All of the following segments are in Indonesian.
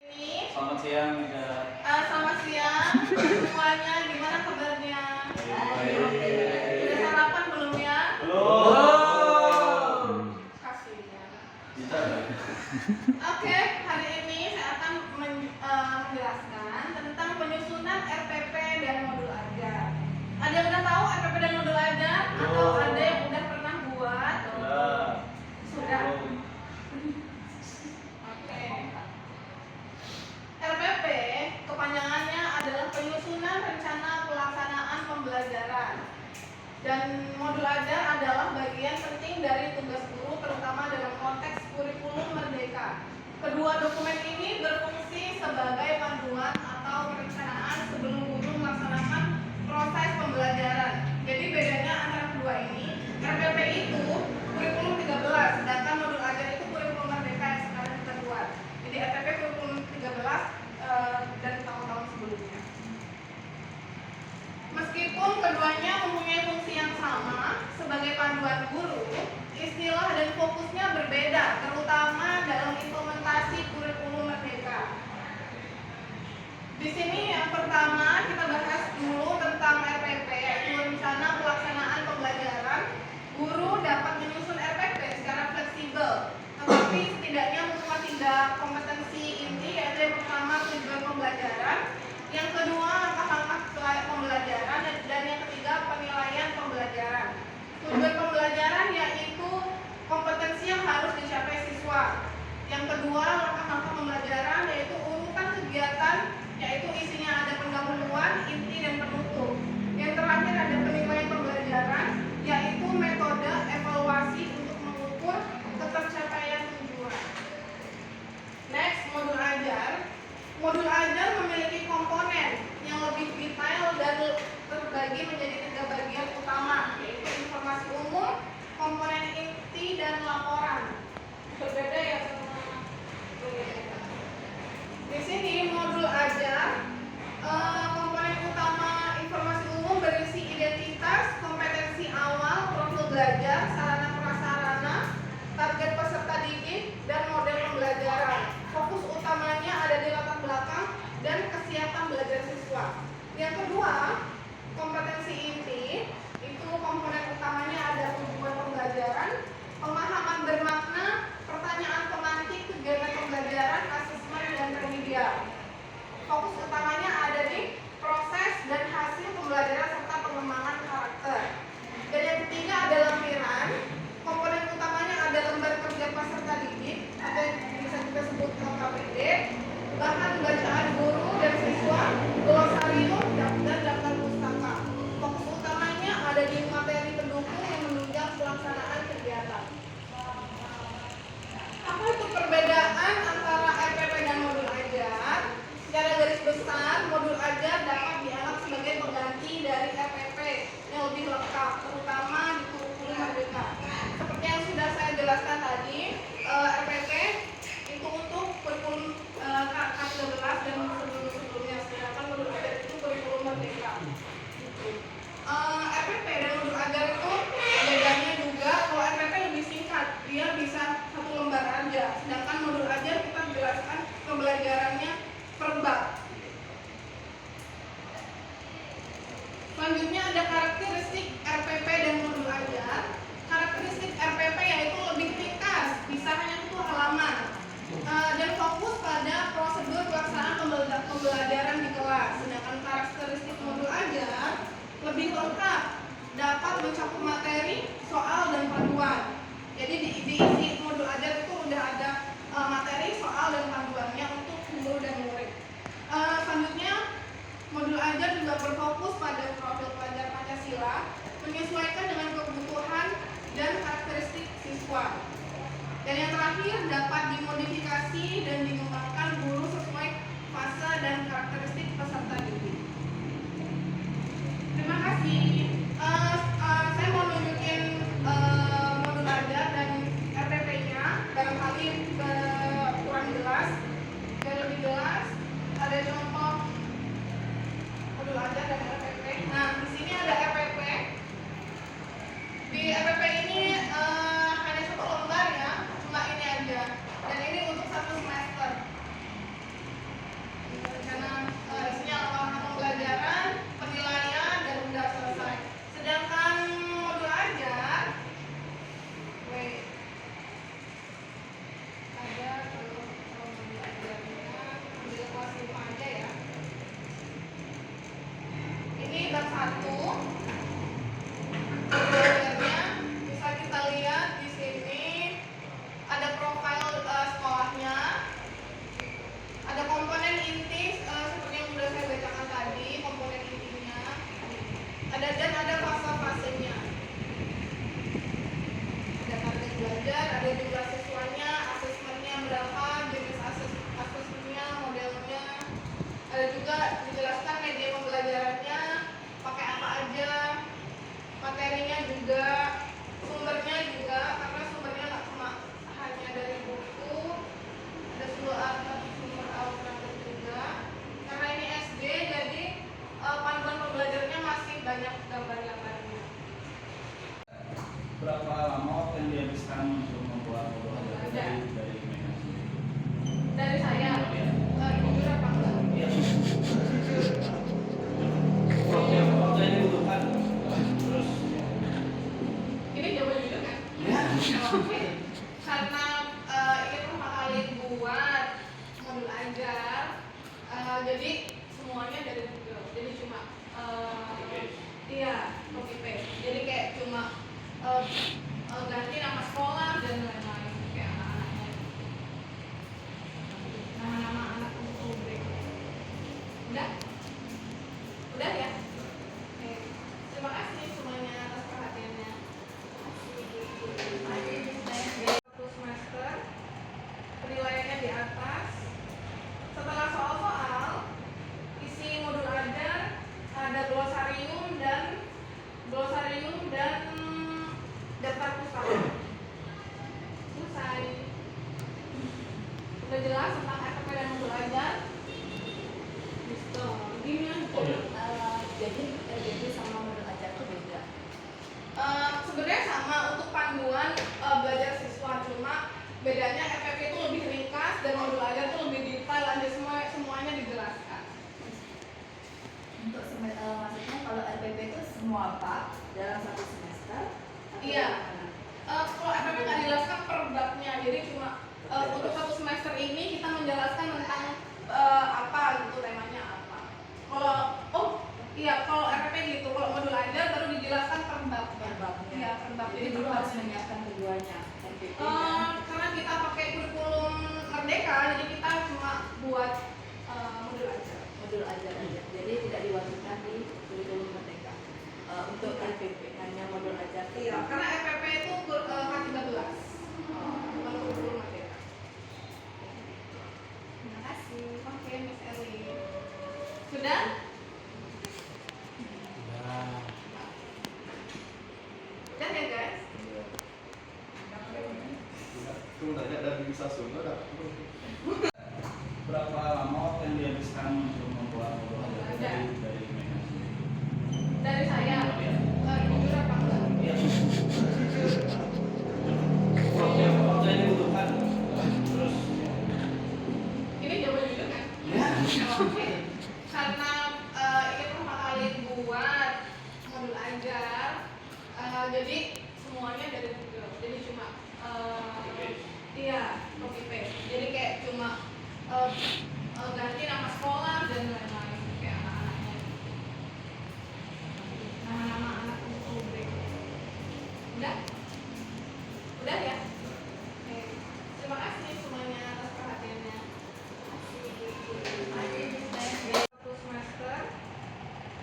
Selamat siang, Ida. Selamat siang semuanya, gimana kabarnya? Baik. Udah sarapan belum ya? Belum. Kasihan. Bisa nggak? Oke, hari ini saya akan menjelaskan tentang penyusunan RPP dan modul ajar. Ada yang udah tahu RPP dan modul ajar? Atau ada yang udah pernah buat? Sudah. Oke. RPP kepanjangannya adalah penyusunan rencana pelaksanaan pembelajaran. Dan modul ajar adalah bagian penting dari tugas guru, terutama dalam konteks kurikulum merdeka. Kedua dokumen ini berfungsi sebagai panduan atau perencanaan sebelum guru melaksanakan proses pembelajaran. Jadi bedanya antara kedua ini, RPP itu kurikulum 13, sedangkan modul ajar itu kurikulum merdeka yang sekarang kita buat. Jadi RPP kurikulum 13 dan tahun-tahun sebelumnya. Meskipun keduanya mempunyai fungsi yang sama sebagai panduan guru, istilah dan fokusnya berbeda, terutama dalam implementasi kurikulum merdeka. Di sini yang pertama kita bahas dulu tentang RPP, yaitu rencana pelaksanaan pembelajaran. Guru dapat menyusun RPP secara fleksibel, tetapi setidaknya memuat 3 kompetensi inti, yaitu yang pertama tujuan pembelajaran, yang kedua langkah-langkah pembelajaran, dan yang ketiga penilaian pembelajaran. Tujuan pembelajaran yaitu kompetensi yang harus dicapai siswa. Yang kedua langkah-langkah pembelajaran yaitu urutan kegiatan, yaitu isinya ada pendahuluan, inti, dan penutup. Yang terakhir ada penilaian pembelajaran, yaitu metode evaluasi untuk mengukur ketercapaian tujuan. Next, modul ajar. Modul ajar memiliki komponen yang lebih detail dan terbagi menjadi 3 bagian utama, yaitu informasi umum, komponen inti, dan laporan. Berbeda ya sama di sini modul ajar. Komponen utama informasi umum berisi identitas, kompetensi awal, profil belajar, sarana prasarana, target peserta didik, dan model pembelajaran. Fokus utamanya ada di latar belakang dan kesiapan belajar siswa. Yang kedua, kompetensi inti, itu komponen utamanya ada tujuan pembelajaran, pemahaman bermakna, pertanyaan pemantik, kegiatan pembelajaran, asesmen, dan remedial. Fokus utamanya ada di proses dan hasil pembelajaran serta pengembangan karakter. Dan yang ketiga ada lampiran. Komponen utamanya ada lembar kerja peserta didik atau yang bisa kita sebut KPD, bahan bacaan guru dan siswa, glosarium, dan daftar pustaka. Fokus utamanya ada di materi pendukung yang menunjang pelaksanaan kegiatan. Apa itu perbedaan antara RPP dan modul ajar? Secara garis besar, modul ajar dapat dianggap sebagai pengganti dari RPP yang lebih lengkap, terutama di kurikulum merdeka. Seperti yang sudah saya jelaskan tadi, RPP itu untuk kurikulum K13 dan sebelum-sebelumnya, sedangkan modul ajar itu kurikulum merdeka. RPP dan modul ajar itu bedanya juga, kalau RPP lebih singkat, dia bisa 1 lembar aja, sedangkan modul ajar kita jelaskan pembelajarannya per bab. Selanjutnya ada karakteristik RPP dan modul ajar. Karakteristik RPP yaitu lebih ringkas, bisa hanya 1 halaman, dan fokus pada prosedur pelaksanaan pembelajaran di kelas. Sedangkan karakteristik modul ajar lebih lengkap, dapat mencakup materi, soal, dan panduan. Jadi di isi modul ajar itu udah ada materi, soal, dan panduannya untuk guru dan murid. Selanjutnya modul ajar juga berfokus pada profil pelajar Pancasila, menyesuaikan dengan kebutuhan dan karakteristik siswa. Dan yang terakhir dapat dimodifikasi dan dikembangkan guru sesuai fase dan karakteristik peserta didik. Terima kasih. Saya mau nunjukin modul ajar dan RPP-nya, barangkali kurang jelas. Biar lebih jelas, ada contoh modul ajar dan RPP. Nah, di sini ada RPP. Di RPP ini hanya 1 lembar ya, cuma ini aja. Dan ini untuk 1 semester. 1 belajarnya bisa kita lihat di sini ada profil sekolahnya, ada komponen inti seperti yang sudah saya bacakan tadi, komponen intinya ada dan ada fase-fasenya, ada target belajar, ada jumlah siswanya, asesmennya berapa, jenis asesmennya, modelnya, ada juga dijelaskan media pembelajarannya pakai apa aja, materinya juga, sumbernya juga, karena sumbernya nggak cuma hanya dari buku, ada sumber alternatif juga. Karena ini SD, jadi panduan pembelajarannya masih banyak gambar yang lainnya. Berapa lama waktu yang dihabiskan untuk membuat modul ajar dari Mega sendiri? Dari saya, Iya. jujur apa enggak? Iya. Waktu yang dibutuhkan. Terus. Ini jawaban jujur kan? Ya. Oke. Karena ini pertama kali buat modul ajar, jadi semuanya dari Google. Jadi cuma iya, copy paste. Jadi kayak cuma ganti nama sekolah dan lain-lain kayak anak-anaknya. Nama-nama anak untuk rubrik. Udah? Udah ya? Oke. Terima kasih semuanya atas perhatiannya. Satu semester, penilaiannya di atas. Setelah soal-soal, isi modul ajar ada glosarium dan daftar pustaka. Selesai. Udah jelas tentang RPP dan modul ajar? Gitu. Gini aja. Jadi RPP sama modul ajar itu beda. Sebenarnya sama untuk panduan belajar siswa, cuma bedanya RPP itu lebih ringkas dan modul ajar itu lebih detail, ada semuanya dijelaskan. Untuk maksudnya kalau RPP itu semua apa dalam satu semester? Atau Iya. gimana? Kalau RPP nggak dijelaskan per babnya, jadi cuma untuk satu semester ini kita menjelaskan tentang apa gitu, temanya apa. Kalau RPP gitu, kalau modul ajar baru dijelaskan per babnya. Per babnya. Iya, per bab. Jadi dulu harus menyiapkan keduanya. RPP Karena kita pakai kurikulum Merdeka, jadi kita cuma buat modul ajar. modul ajar aja. Jadi tidak diwajibkan di kurikulum Merdeka. Untuk RPP hanya modul ajar. Iya, karena RPP itu K13, bukan kurikulum Merdeka. Terima kasih. Oke, Miss Eli. Sudah? Udah ya guys? Tunggu tanya dari Sasun ada. Berapa lama waktu yang dihabiskan untuk membuat modul ajar dari Mega sendiri? Dari saya, Iya. jujur apa enggak? Iya. Waktu yang dibutuhkan. Terus. Ini jawaban jujur kan? Ya. Oke. Karena ini pertama kali buat modul ajar, jadi semuanya dari Google. Jadi cuma iya, copy paste. Jadi kayak cuma ganti nama sekolah dan lain-lain kayak anak-anaknya. Nama-nama anak untuk rubrik. Udah? Udah ya? Oke. Terima kasih semuanya atas perhatiannya. Satu semester,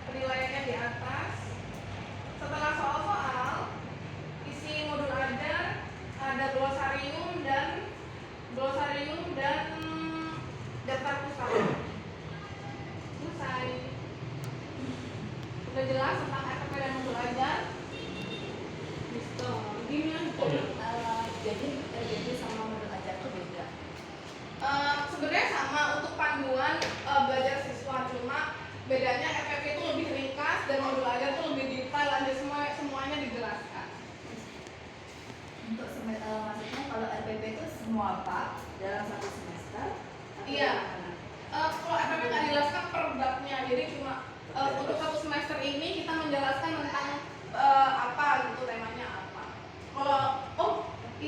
penilaiannya di atas. Setelah soal-soal, isi modul ajar ada glosarium dan daftar pustaka. Selesai. Udah jelas tentang RPP dan modul ajar? Gitu. Gini aja. Jadi RPP sama modul ajar itu beda. Sebenarnya sama untuk panduan belajar siswa, cuma bedanya RPP itu lebih ringkas dan modul ajar itu lebih detail, ada semuanya dijelaskan. Untuk maksudnya kalau RPP itu semua apa dalam satu semester? Atau Iya. gimana? Kalau RPP nggak dijelaskan per babnya, jadi cuma untuk satu semester ini kita menjelaskan tentang apa gitu, temanya apa.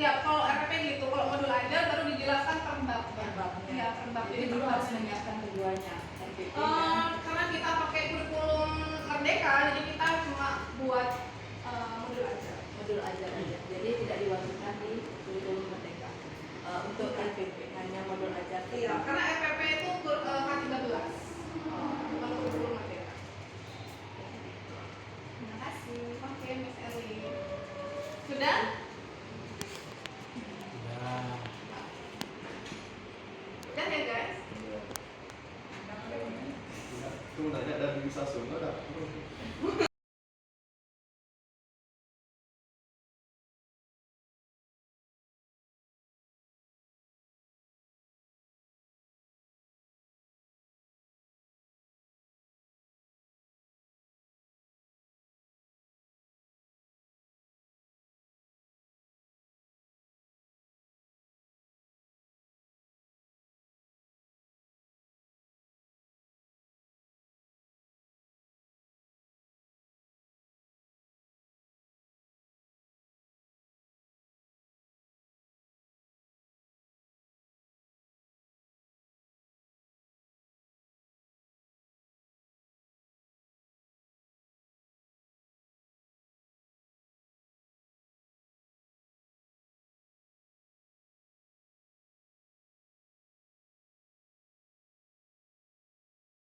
Kalau RPP gitu, kalau modul ajar baru dijelaskan per babnya. Per babnya. Iya, per bab. Jadi dulu harus menyiapkan keduanya. RPP karena kita pakai kurikulum Merdeka, jadi buat modul aja. Modul ajar aja. Jadi tidak diwajibkan di kurikulum merdeka. Untuk RPP hanya modul ajar. Iya, karena RPP itu K13. Bukan kurikulum merdeka. Terima kasih. Oke, Miss Eli. Sudah? Udah ya guys? Itu nanya dari stasiun ada